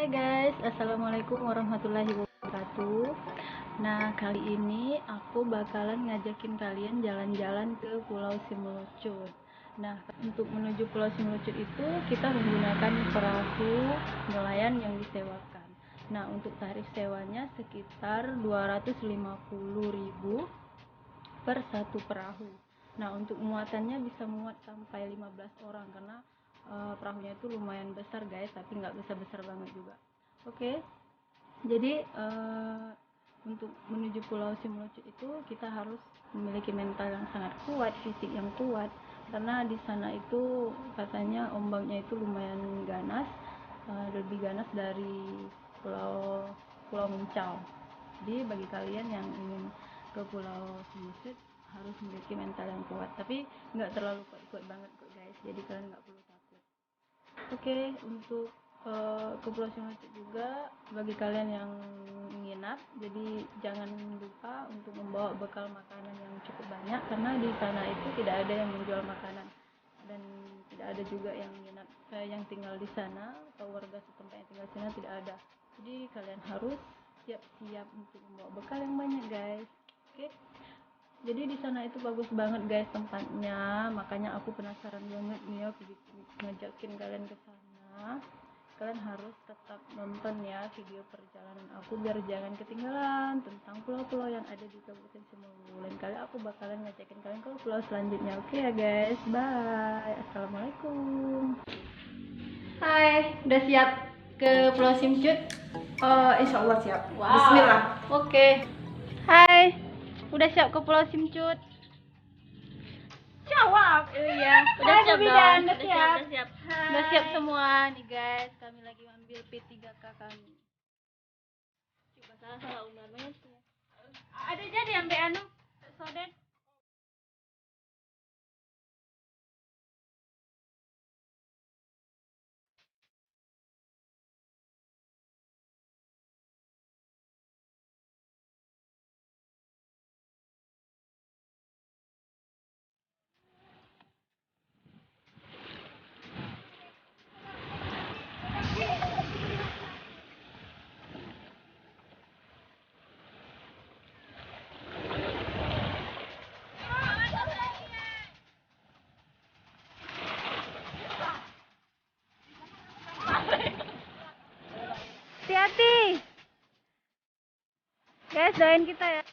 Guys, assalamualaikum warahmatullahi wabarakatuh. Nah, kali ini aku bakalan ngajakin kalian jalan-jalan ke Pulau Simelucut. Nah, untuk menuju Pulau Simelucut itu kita menggunakan perahu nelayan yang disewakan. Nah, untuk tarif sewanya sekitar 250.000 per satu perahu. Nah, untuk muatannya bisa muat sampai 15 orang karena perahunya itu lumayan besar guys, tapi nggak besar-besar banget juga. Oke, jadi untuk menuju Pulau Simelucut itu kita harus memiliki mental yang sangat kuat, fisik yang kuat, karena di sana itu katanya ombaknya itu lumayan ganas, lebih ganas dari Pulau Mencau. Jadi bagi kalian yang ingin ke Pulau Simelucut harus memiliki mental yang kuat, tapi nggak terlalu kuat banget kok guys, jadi kalian nggak perlu takut. Oke, untuk ke Pulau Simelucut juga bagi kalian yang nginap, jadi jangan lupa untuk membawa bekal makanan yang cukup banyak, karena di sana itu tidak ada yang menjual makanan dan tidak ada juga yang nginap, yang tinggal di sana atau warga setempat yang tinggal di sana tidak ada. Jadi kalian harus siap-siap untuk membawa bekal yang banyak guys. Oke. Jadi di sana itu bagus banget guys tempatnya, makanya aku penasaran banget nih aku ngajakin kalian ke sana. Kalian harus tetap nonton ya video perjalanan aku biar jangan ketinggalan tentang pulau-pulau yang ada di Kabupaten Simeulue. Lain kali aku bakalan ngajakin kalian ke pulau selanjutnya. Oke ya guys, bye. Assalamualaikum. Hai, udah siap ke Pulau Simelucut? Insya Allah siap. Wow. Bismillah. Oke. Hai, udah siap ke Pulau Simelucut? Jawab. Iya, udah Hai, siap Bu dong. Bidan, Udah siap. Hai. Udah siap semua nih guys. Kami lagi ambil P3K kami. Coba salah undangannya sih. Ada jadi ambil anu sodet. Hati-hati. Guys, doain kita ya.